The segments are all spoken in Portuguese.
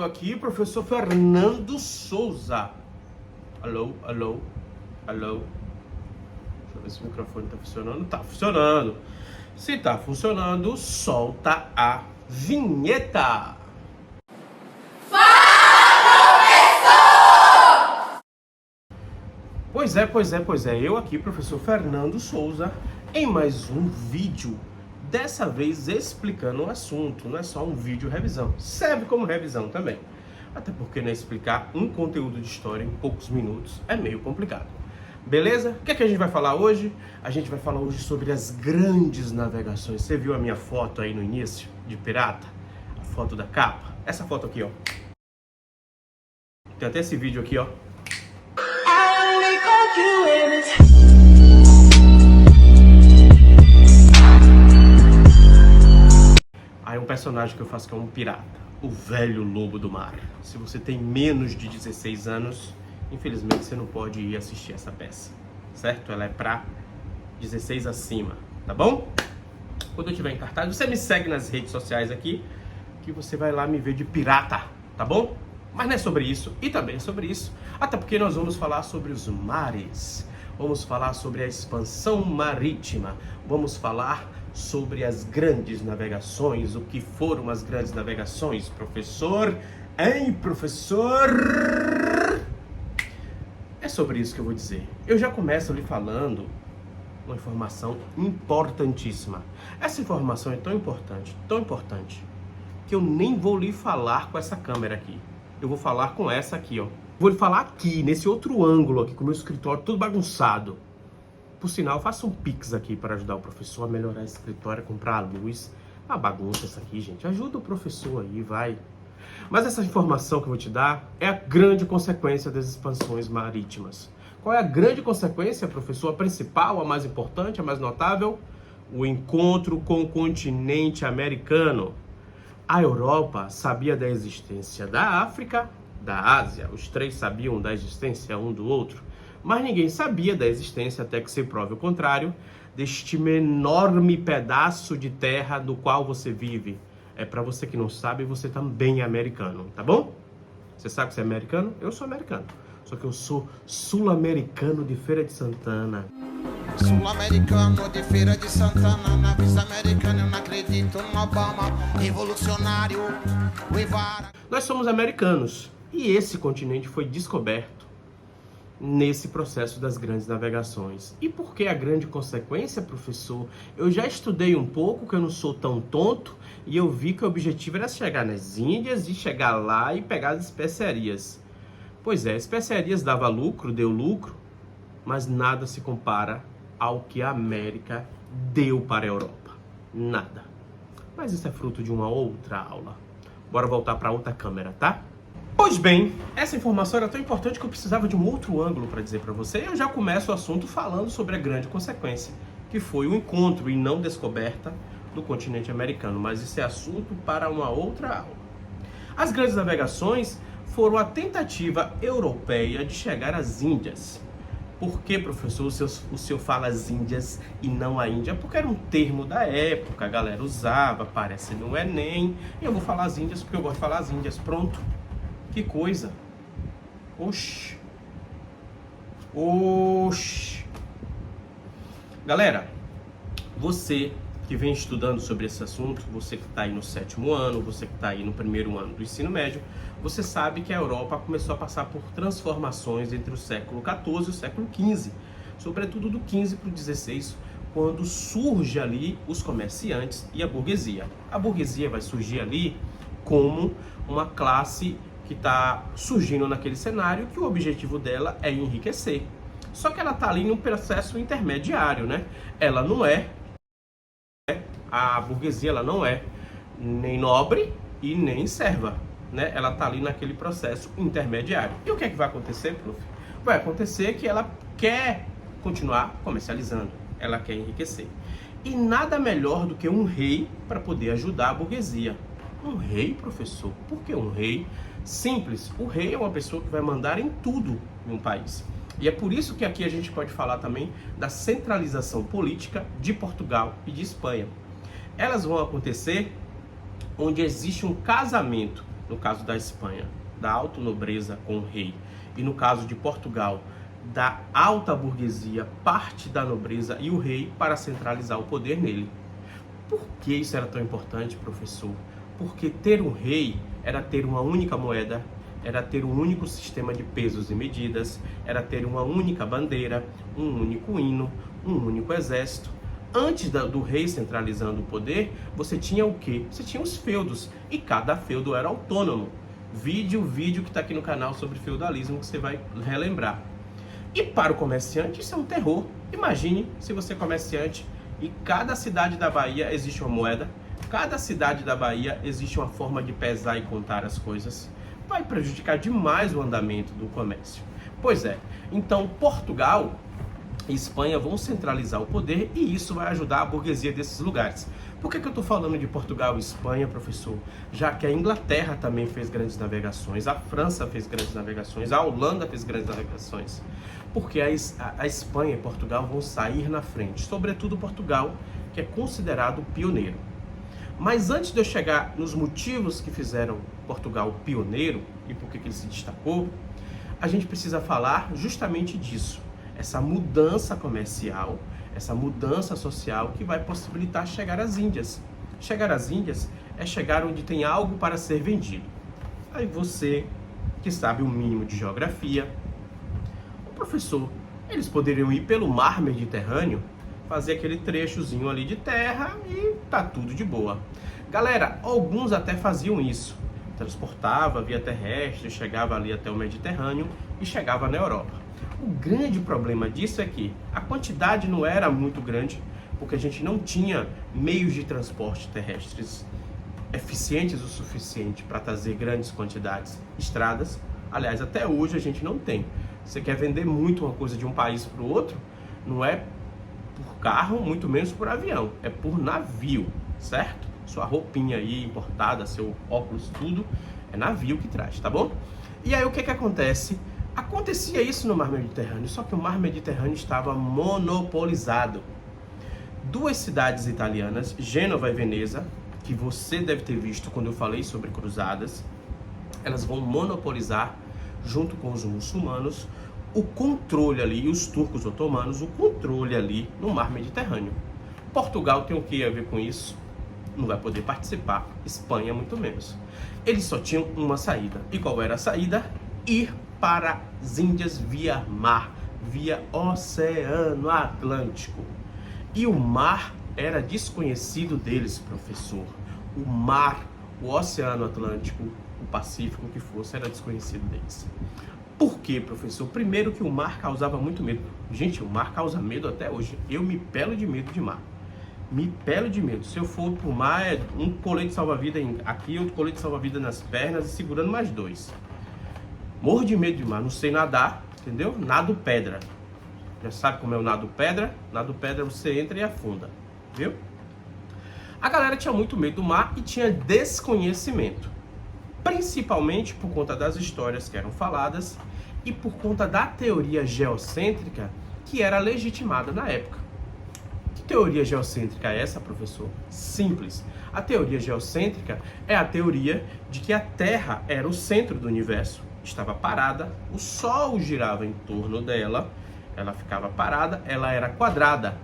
aqui, professor Fernando Souza. Alô, alô, alô. Deixa eu ver se o microfone tá funcionando. Tá funcionando. Se tá funcionando, solta a vinheta. Pois é. Eu aqui, professor Fernando Souza, em mais um vídeo. Dessa vez explicando o assunto, não é só um vídeo revisão, serve como revisão também. Até porque explicar um conteúdo de história em poucos minutos é meio complicado. Beleza? O que é que a gente vai falar hoje? A gente vai falar hoje sobre as grandes navegações. Você viu a minha foto aí no início, de pirata? A foto da capa? Essa foto aqui, ó. Tem até esse vídeo aqui, ó. Aí um personagem que eu faço que é um pirata, o velho lobo do mar. Se você tem menos de 16 anos, infelizmente você não pode ir assistir essa peça, certo? Ela é pra 16 acima, tá bom? Quando eu tiver em cartaz, você me segue nas redes sociais aqui, que você vai lá me ver de pirata, tá bom? Mas não é sobre isso, e também é sobre isso, até porque nós vamos falar sobre os mares, vamos falar sobre a expansão marítima, vamos falar sobre as grandes navegações, o que foram as grandes navegações, professor? Hein, professor? É sobre isso que eu vou dizer. Eu já começo lhe falando uma informação importantíssima. Essa informação é tão importante, que eu nem vou lhe falar com essa câmera aqui. Eu vou falar com essa aqui, ó. Vou lhe falar aqui, nesse outro ângulo aqui, com o meu escritório todo bagunçado. Por sinal, faça um pix aqui para ajudar o professor a melhorar esse escritório, comprar a luz. Uma bagunça essa aqui, gente. Ajuda o professor aí, vai. Mas essa informação que eu vou te dar é a grande consequência das expansões marítimas. Qual é a grande consequência, professor? A principal, a mais importante, a mais notável? O encontro com o continente americano. A Europa sabia da existência da África, da Ásia. Os três sabiam da existência um do outro. Mas ninguém sabia da existência, até que se prove o contrário, deste enorme pedaço de terra no qual você vive. É para você que não sabe, você também é americano, tá bom? Você sabe que você é americano? Eu sou americano. Só que eu sou sul-americano de Feira de Santana. Sul-americano de Feira de Santana, na visa americana, eu não acredito no Obama, revolucionário, Guevara. Nós somos americanos e esse continente foi descoberto nesse processo das grandes navegações. E por que a grande consequência, professor? Eu já estudei um pouco, que eu não sou tão tonto, e eu vi que o objetivo era chegar nas Índias e chegar lá e pegar as especiarias. Pois é, especiarias dava lucro, deu lucro, mas nada se compara ao que a América deu para a Europa. Nada. Mas isso é fruto de uma outra aula. Bora voltar para outra câmera, tá? Pois bem, essa informação era tão importante que eu precisava de um outro ângulo para dizer para você. Eu já começo o assunto falando sobre a grande consequência, que foi o encontro e não descoberta do continente americano. Mas isso é assunto para uma outra aula. As grandes navegações foram a tentativa europeia de chegar às Índias. Por que, professor, o senhor fala as Índias e não a Índia? Porque era um termo da época, a galera usava, aparece no Enem. E eu vou falar as Índias porque eu gosto de falar as Índias, pronto. Que coisa. Oxi. Galera, você que vem estudando sobre esse assunto, você que está aí no 7º ano, você que está aí no 1º ano do ensino médio, você sabe que a Europa começou a passar por transformações entre o século XIV e o século XV, sobretudo do XV para o XVI, quando surge ali os comerciantes e a burguesia. A burguesia vai surgir ali como uma classe que está surgindo naquele cenário, que o objetivo dela é enriquecer. Só que ela está ali num processo intermediário, né? Ela não é, a burguesia ela não é nem nobre e nem serva, né? Ela está ali naquele processo intermediário. E o que é que vai acontecer, prof? Vai acontecer que ela quer continuar comercializando, ela quer enriquecer. E nada melhor do que um rei para poder ajudar a burguesia. Um rei, professor? Por que um rei? Simples, o rei é uma pessoa que vai mandar em tudo em um país. E é por isso que aqui a gente pode falar também da centralização política de Portugal e de Espanha. Elas vão acontecer onde existe um casamento no caso da Espanha, da alta nobreza com o rei, e no caso de Portugal, da alta burguesia, parte da nobreza e o rei, para centralizar o poder nele. Por que isso era tão importante, professor? Porque ter um rei era ter uma única moeda, era ter um único sistema de pesos e medidas, era ter uma única bandeira, um único hino, um único exército. Antes do rei centralizando o poder, você tinha o quê? Você tinha os feudos, e cada feudo era autônomo. Vídeo que está aqui no canal sobre feudalismo, que você vai relembrar. E para o comerciante isso é um terror. Imagine se você é comerciante e cada cidade da Bahia existe uma moeda, cada cidade da Bahia existe uma forma de pesar e contar as coisas. Vai prejudicar demais o andamento do comércio. Pois é, então Portugal e Espanha vão centralizar o poder e isso vai ajudar a burguesia desses lugares. Por que eu estou falando de Portugal e Espanha, professor? Já que a Inglaterra também fez grandes navegações, a França fez grandes navegações, a Holanda fez grandes navegações. Porque a Espanha e Portugal vão sair na frente, sobretudo Portugal, que é considerado pioneiro. Mas antes de eu chegar nos motivos que fizeram Portugal pioneiro e por que ele se destacou, a gente precisa falar justamente disso. Essa mudança comercial, essa mudança social que vai possibilitar chegar às Índias. Chegar às Índias é chegar onde tem algo para ser vendido. Aí você, que sabe o mínimo de geografia, o professor, eles poderiam ir pelo mar Mediterrâneo, fazer aquele trechozinho ali de terra e tá tudo de boa. Galera, alguns até faziam isso. Transportava via terrestre, chegava ali até o Mediterrâneo e chegava na Europa. O grande problema disso é que a quantidade não era muito grande, porque a gente não tinha meios de transporte terrestres eficientes o suficiente para trazer grandes quantidades. Estradas, aliás, até hoje a gente não tem. Você quer vender muito uma coisa de um país para o outro, não é por carro, muito menos por avião, é por navio, certo? Sua roupinha aí importada, seu óculos, tudo, é navio que traz, tá bom? E aí o que acontece? Acontecia isso no Mar Mediterrâneo, só que o Mar Mediterrâneo estava monopolizado. Duas cidades italianas, Gênova e Veneza, que você deve ter visto quando eu falei sobre cruzadas, elas vão monopolizar, junto com os muçulmanos, o controle ali, e os turcos otomanos, o controle ali no Mar Mediterrâneo. Portugal tem o que a ver com isso? Não vai poder participar, Espanha muito menos. Eles só tinham uma saída. E qual era a saída? Ir para as Índias via mar, via Oceano Atlântico. E o mar era desconhecido deles, professor. O mar, o Oceano Atlântico, o Pacífico, o que fosse, era desconhecido deles. Por quê, professor? Primeiro que o mar causava muito medo. Gente, o mar causa medo até hoje. Eu me pelo de medo de mar. Me pelo de medo. Se eu for pro mar, é um colete salva-vida aqui, outro colete salva-vida nas pernas e segurando mais dois. Morro de medo de mar. Não sei nadar, entendeu? Nado pedra. Já sabe como é o nado pedra? Nado pedra você entra e afunda, viu? A galera tinha muito medo do mar e tinha desconhecimento. Principalmente por conta das histórias que eram faladas e por conta da teoria geocêntrica que era legitimada na época. Que teoria geocêntrica é essa, professor? Simples. A teoria geocêntrica é a teoria de que a Terra era o centro do universo, estava parada, o Sol girava em torno dela, ela ficava parada, ela era quadrada.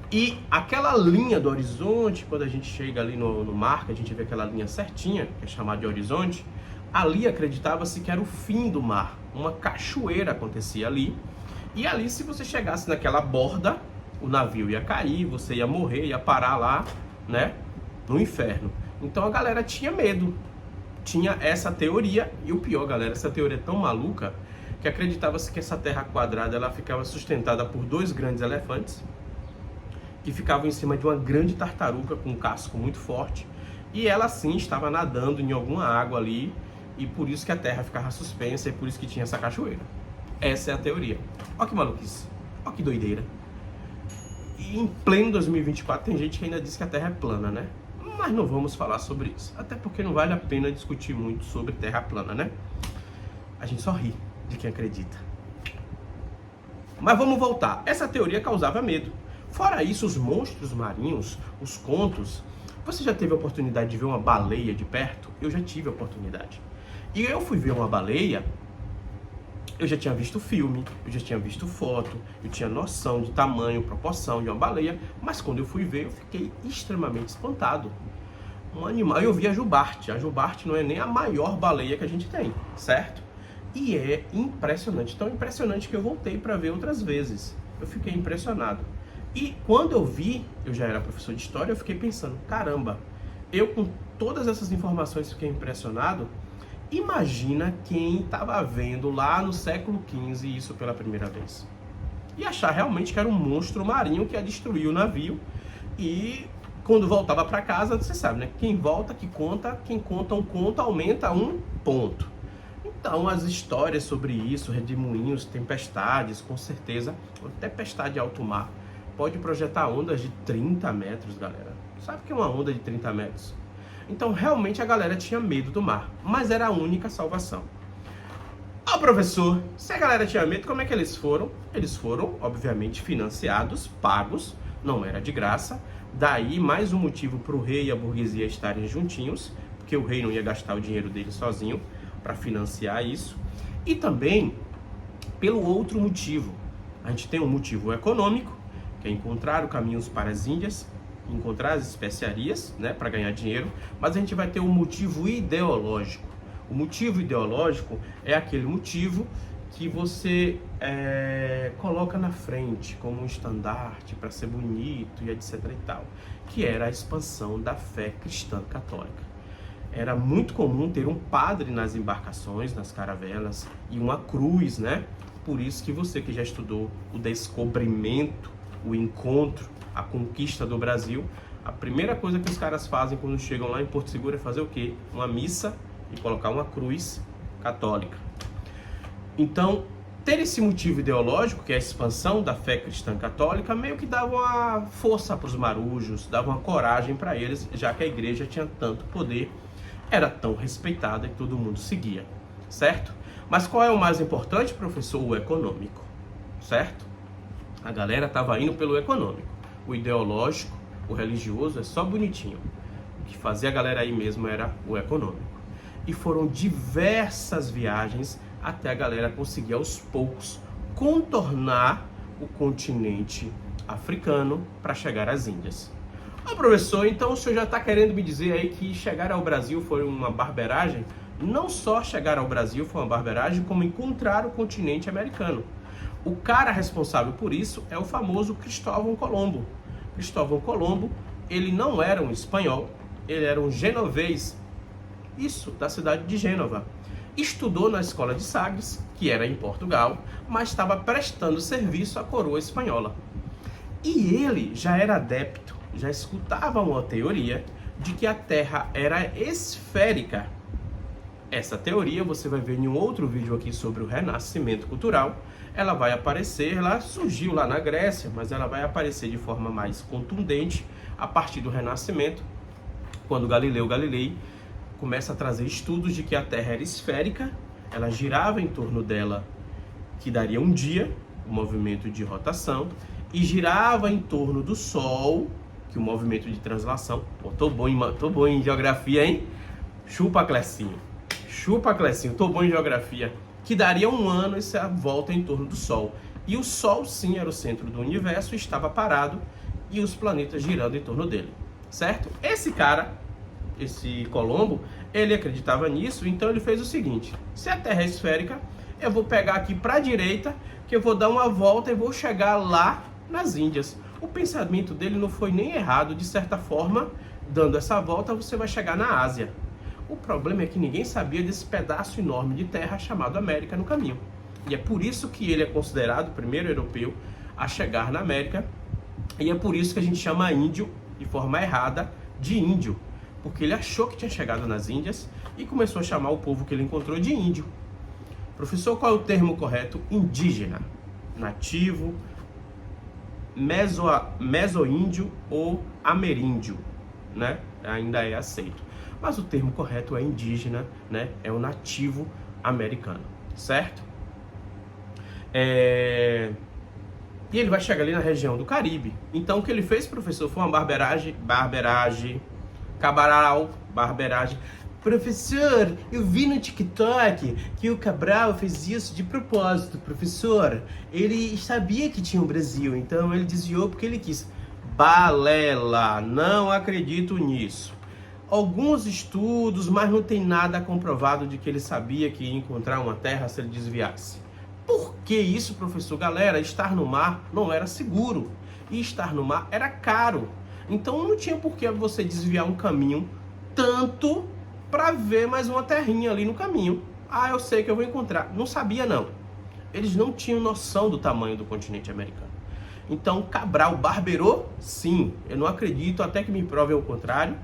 E aquela linha do horizonte, quando a gente chega ali no mar, que a gente vê aquela linha certinha, que é chamada de horizonte, ali acreditava-se que era o fim do mar. Uma cachoeira acontecia ali. E ali, se você chegasse naquela borda, o navio ia cair, você ia morrer, ia parar lá, né, no inferno. Então a galera tinha medo. Tinha essa teoria, e o pior, galera, essa teoria é tão maluca, que acreditava-se que essa terra quadrada, ela ficava sustentada por dois grandes elefantes, que ficavam em cima de uma grande tartaruga com um casco muito forte, e ela sim estava nadando em alguma água ali, e por isso que a Terra ficava suspensa, e por isso que tinha essa cachoeira. Essa é a teoria. Olha que maluquice, olha que doideira. E em pleno 2024 tem gente que ainda diz que a Terra é plana, né? Mas não vamos falar sobre isso, até porque não vale a pena discutir muito sobre Terra plana, né? A gente só ri de quem acredita. Mas vamos voltar. Essa teoria causava medo. Fora isso, os monstros marinhos, os contos, Você já teve a oportunidade de ver uma baleia de perto? Eu já tive a oportunidade. E eu fui ver uma baleia, eu já tinha visto filme, eu já tinha visto foto, eu tinha noção de tamanho, proporção de uma baleia, mas quando eu fui ver, eu fiquei extremamente espantado. Um animal, eu vi a jubarte não é nem a maior baleia que a gente tem, certo? E é impressionante, tão impressionante que eu voltei para ver outras vezes. Eu fiquei impressionado. E quando eu vi, eu já era professor de história, eu fiquei pensando, caramba, eu com todas essas informações fiquei impressionado. Imagina quem estava vendo lá no século XV isso pela primeira vez. E achar realmente que era um monstro marinho que ia destruir o navio. E quando voltava para casa, você sabe, né? Quem volta que conta, quem conta um conto aumenta um ponto. Então as histórias sobre isso, redemoinhos, tempestades, com certeza, tempestade alto mar, pode projetar ondas de 30 metros, galera. Sabe o que é uma onda de 30 metros? Então, realmente, a galera tinha medo do mar, mas era a única salvação. Ó, professor, se a galera tinha medo, como é que eles foram? Eles foram, obviamente, financiados, pagos, não era de graça. Daí, mais um motivo para o rei e a burguesia estarem juntinhos, porque o rei não ia gastar o dinheiro dele sozinho para financiar isso. E também, pelo outro motivo, a gente tem um motivo econômico, que é encontrar caminhos para as Índias, encontrar as especiarias, né, para ganhar dinheiro, mas a gente vai ter um motivo ideológico. O motivo ideológico é aquele motivo que você coloca na frente como um estandarte para ser bonito e etc e tal, que era a expansão da fé cristã católica. Era muito comum ter um padre nas embarcações, nas caravelas, e uma cruz, né? Por isso que você que já estudou o descobrimento, o encontro, a conquista do Brasil, a primeira coisa que os caras fazem quando chegam lá em Porto Seguro é fazer o quê? Uma missa e colocar uma cruz católica. Então, ter esse motivo ideológico, que é a expansão da fé cristã católica, meio que dava uma força para os marujos, dava uma coragem para eles, já que a igreja tinha tanto poder, era tão respeitada e todo mundo seguia, certo? Mas qual é o mais importante, professor? O econômico, certo? A galera estava indo pelo econômico. O ideológico, o religioso é só bonitinho. O que fazia a galera aí mesmo era o econômico. E foram diversas viagens até a galera conseguir aos poucos contornar o continente africano para chegar às Índias. Ô professor, então o senhor já está querendo me dizer aí que chegar ao Brasil foi uma barberagem? Não só chegar ao Brasil foi uma barberagem, como encontrar o continente americano. O cara responsável por isso é o famoso Cristóvão Colombo. Cristóvão Colombo, ele não era um espanhol, ele era um genovês, isso, da cidade de Gênova. Estudou na escola de Sagres, que era em Portugal, mas estava prestando serviço à coroa espanhola. E ele já era adepto, já escutava uma teoria de que a Terra era esférica. Essa teoria você vai ver em um outro vídeo aqui sobre o renascimento cultural. Ela vai aparecer, ela surgiu lá na Grécia, mas ela vai aparecer de forma mais contundente a partir do Renascimento, quando Galileu Galilei começa a trazer estudos de que a Terra era esférica, ela girava em torno dela, que daria um dia, o movimento de rotação, e girava em torno do Sol, que o movimento de translação. Pô, tô bom em geografia, hein? Chupa, Clecinho, tô bom em geografia. Que daria um ano essa volta em torno do Sol. E o Sol, sim, era o centro do universo, estava parado e os planetas girando em torno dele, certo? Esse cara, esse Colombo, ele acreditava nisso, então ele fez o seguinte: se a Terra é esférica, eu vou pegar aqui para a direita, que eu vou dar uma volta e vou chegar lá nas Índias. O pensamento dele não foi nem errado, de certa forma, dando essa volta você vai chegar na Ásia. O problema é que ninguém sabia desse pedaço enorme de terra chamado América no caminho. E é por isso que ele é considerado o primeiro europeu a chegar na América. E é por isso que a gente chama índio, de forma errada, de índio. Porque ele achou que tinha chegado nas Índias e começou a chamar o povo que ele encontrou de índio. Professor, qual é o termo correto? Indígena, nativo, meso-índio ou ameríndio, né? Ainda é aceito. Mas o termo correto é indígena, né? É o nativo americano, certo? E ele vai chegar ali na região do Caribe. Então o que ele fez, professor, foi uma barberagem Cabral, barberagem. Professor, eu vi no TikTok que o Cabral fez isso de propósito, professor. Ele sabia que tinha um Brasil, então ele desviou porque ele quis. Balela, não acredito nisso. Alguns estudos, mas não tem nada comprovado de que ele sabia que ia encontrar uma terra se ele desviasse. Por que isso, professor? Galera, estar no mar não era seguro. E estar no mar era caro. Então não tinha por que você desviar um caminho tanto para ver mais uma terrinha ali no caminho. Ah, eu sei que eu vou encontrar. Não sabia, não. Eles não tinham noção do tamanho do continente americano. Então, Cabral barberou? Sim. Eu não acredito, até que me provem o contrário,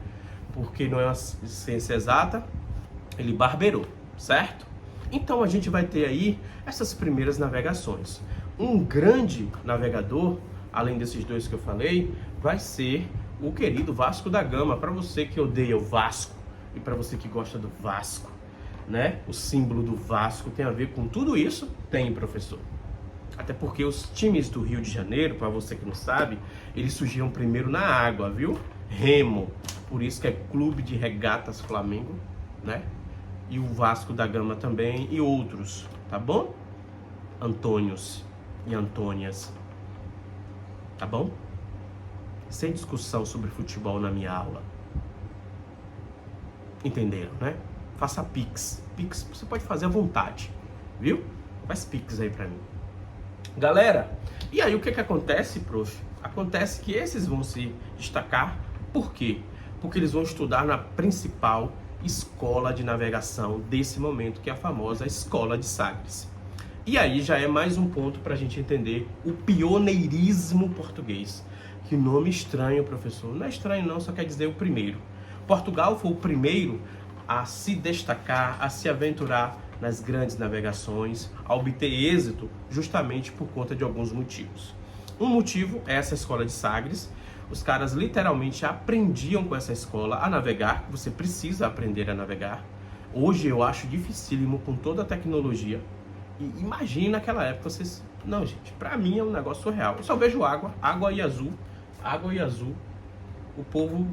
porque não é uma ciência exata. Ele barberou, certo? Então, a gente vai ter aí essas primeiras navegações. Um grande navegador, além desses dois que eu falei, vai ser o querido Vasco da Gama. Para você que odeia o Vasco e para você que gosta do Vasco, né? O símbolo do Vasco tem a ver com tudo isso? Tem, professor. Até porque os times do Rio de Janeiro, para você que não sabe, eles surgiram primeiro na água, viu? Remo. Por isso que é Clube de Regatas Flamengo, né? E o Vasco da Gama também e outros, tá bom? Antônios e Antônias. Tá bom? Sem discussão sobre futebol na minha aula. Entenderam, né? Faça Pix. Pix você pode fazer à vontade, viu? Faz Pix aí pra mim. Galera, e aí o que acontece, prof? Acontece que esses vão se destacar. Por quê? Porque eles vão estudar na principal escola de navegação desse momento, que é a famosa Escola de Sagres. E aí já é mais um ponto para a gente entender o pioneirismo português. Que nome estranho, professor. Não é estranho não, só quer dizer o primeiro. Portugal foi o primeiro a se destacar, a se aventurar nas grandes navegações, a obter êxito justamente por conta de alguns motivos. Um motivo é essa Escola de Sagres. Os caras literalmente aprendiam com essa escola a navegar. Você precisa aprender a navegar. Hoje eu acho dificílimo com toda a tecnologia. E imagine naquela época vocês... Não, gente, pra mim é um negócio surreal. Eu só vejo água e azul. Água e azul. O povo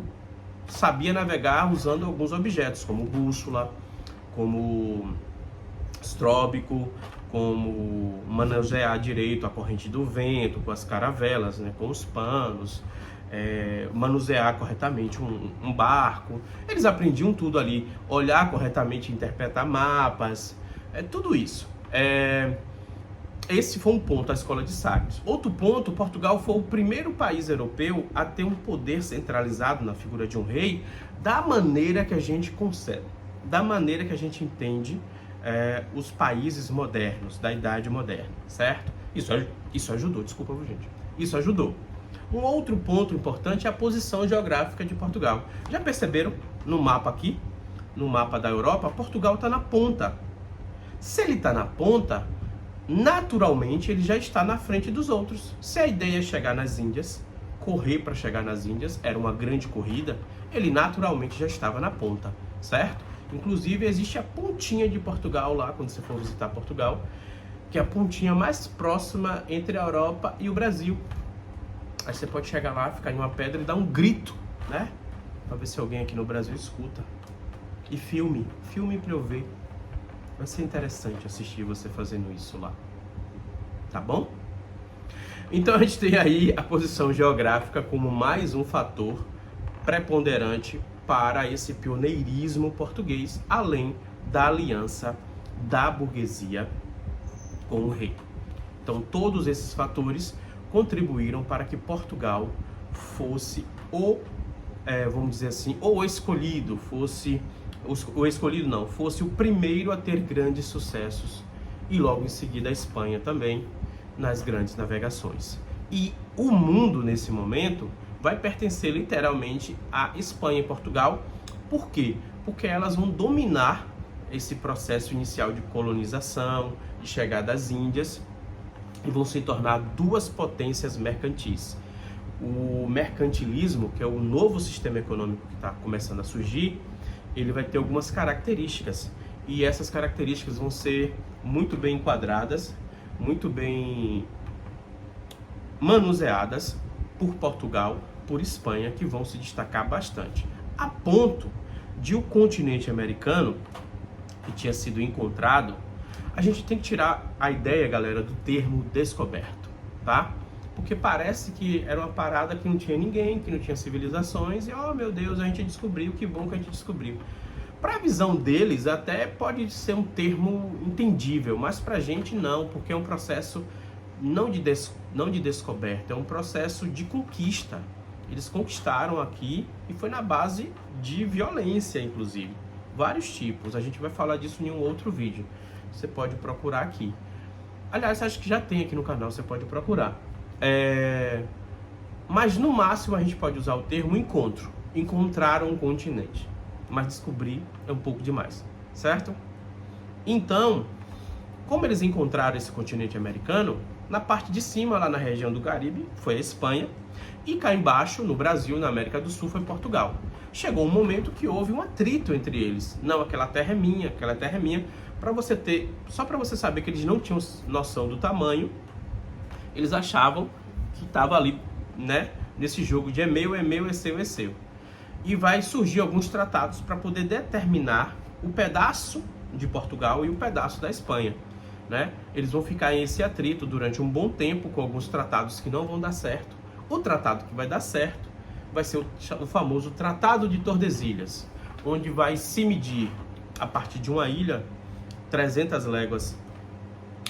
sabia navegar usando alguns objetos, como bússola, como estróbico, como manusear direito a corrente do vento, com as caravelas, né, com os panos, manusear corretamente um barco. Eles aprendiam tudo ali, olhar corretamente, interpretar mapas, tudo isso. Esse foi um ponto, a Escola de Sagres. Outro ponto, Portugal foi o primeiro país europeu a ter um poder centralizado na figura de um rei, da maneira que a gente concebe, da maneira que a gente entende os países modernos, da Idade Moderna, certo? Isso ajudou, desculpa, gente. Isso ajudou. Um outro ponto importante é a posição geográfica de Portugal. Já perceberam no mapa aqui, no mapa da Europa, Portugal está na ponta. Se ele está na ponta, naturalmente ele já está na frente dos outros. Se a ideia é chegar nas Índias, correr para chegar nas Índias, era uma grande corrida, ele naturalmente já estava na ponta, certo? Inclusive existe a pontinha de Portugal lá, quando você for visitar Portugal, que é a pontinha mais próxima entre a Europa e o Brasil. Aí você pode chegar lá, ficar em uma pedra e dar um grito, né? Para ver se alguém aqui no Brasil escuta. E filme para eu ver. Vai ser interessante assistir você fazendo isso lá. Tá bom? Então a gente tem aí a posição geográfica como mais um fator preponderante para esse pioneirismo português, além da aliança da burguesia com o rei. Então todos esses fatores contribuíram para que Portugal fosse vamos dizer assim, o escolhido, fosse o primeiro a ter grandes sucessos, e logo em seguida a Espanha também nas grandes navegações. E o mundo nesse momento vai pertencer literalmente à Espanha e Portugal. Por quê? Porque elas vão dominar esse processo inicial de colonização, de chegada às Índias, e vão se tornar duas potências mercantis. O mercantilismo, que é o novo sistema econômico que está começando a surgir, ele vai ter algumas características, e essas características vão ser muito bem enquadradas, muito bem manuseadas por Portugal, por Espanha, que vão se destacar bastante. a ponto de o continente americano, que tinha sido encontrado, a gente tem que tirar a ideia, galera, do termo descoberto, tá? Porque parece que era uma parada que não tinha ninguém, que não tinha civilizações, e oh meu Deus, a gente descobriu, que bom que a gente descobriu. Para a visão deles até pode ser um termo entendível, mas para a gente não, porque é um processo não de descoberta, é um processo de conquista. Eles conquistaram aqui e foi na base de violência, inclusive. Vários tipos, a gente vai falar disso em um outro vídeo. Você pode procurar aqui. Aliás, acho que já tem aqui no canal, você pode procurar. Mas no máximo a gente pode usar o termo encontro. Encontraram um continente. Mas descobrir é um pouco demais, certo? Então, como eles encontraram esse continente americano, na parte de cima, lá na região do Caribe, foi a Espanha, e cá embaixo, no Brasil, na América do Sul, foi Portugal. Chegou um momento que houve um atrito entre eles. Não, aquela terra é minha, aquela terra é minha. Só para você saber que eles não tinham noção do tamanho, eles achavam que estava ali, né, nesse jogo de é meu, é seu, é seu. E vai surgir alguns tratados para poder determinar o pedaço de Portugal e o pedaço da Espanha, né? Eles vão ficar em esse atrito durante um bom tempo com alguns tratados que não vão dar certo. O tratado que vai dar certo vai ser o famoso Tratado de Tordesilhas, onde vai se medir a partir de uma ilha 300 léguas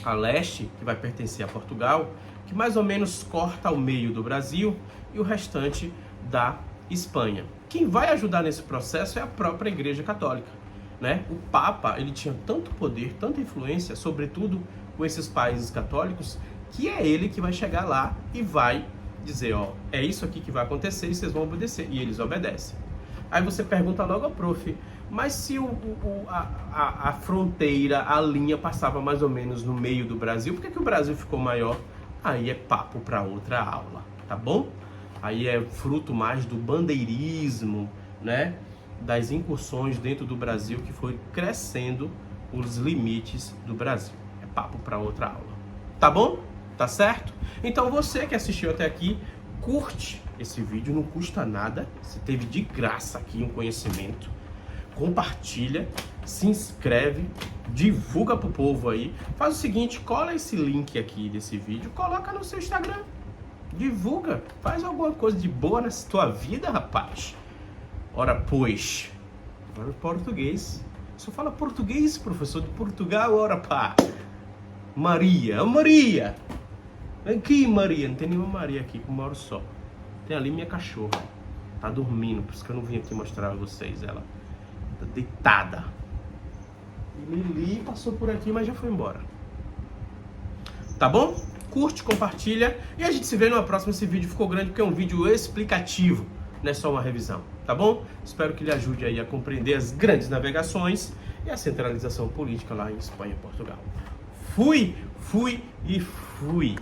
a leste, que vai pertencer a Portugal, que mais ou menos corta ao meio do Brasil, e o restante da Espanha. Quem vai ajudar nesse processo é a própria Igreja Católica, né? O Papa, ele tinha tanto poder, tanta influência, sobretudo com esses países católicos, que é ele que vai chegar lá e vai dizer, ó, é isso aqui que vai acontecer e vocês vão obedecer. E eles obedecem. Aí você pergunta logo ao prof, mas se a fronteira, a linha passava mais ou menos no meio do Brasil, por que o Brasil ficou maior? Aí é papo para outra aula, tá bom? Aí é fruto mais do bandeirismo, né? Das incursões dentro do Brasil, que foi crescendo os limites do Brasil. É papo para outra aula. Tá bom? Tá certo? Então você que assistiu até aqui, curte esse vídeo, não custa nada. Você teve de graça aqui um conhecimento. Compartilha, se inscreve, divulga pro povo aí. Faz o seguinte, cola esse link aqui desse vídeo, coloca no seu Instagram. Divulga, faz alguma coisa de boa na tua vida, rapaz. Ora, pois, agora português. Só fala português, professor de Portugal, ora pá. Maria, Maria. Vem aqui, Maria. Não tem nenhuma Maria aqui, que moro só. Tem ali minha cachorra. Tá dormindo, por isso que eu não vim aqui mostrar a vocês. Ela tá deitada. E Lili passou por aqui, mas já foi embora. Tá bom? Curte, compartilha e a gente se vê numa próxima. Esse vídeo ficou grande porque é um vídeo explicativo, não é só uma revisão, tá bom? Espero que ele ajude aí a compreender as grandes navegações e a centralização política lá em Espanha e Portugal. Fui e fui.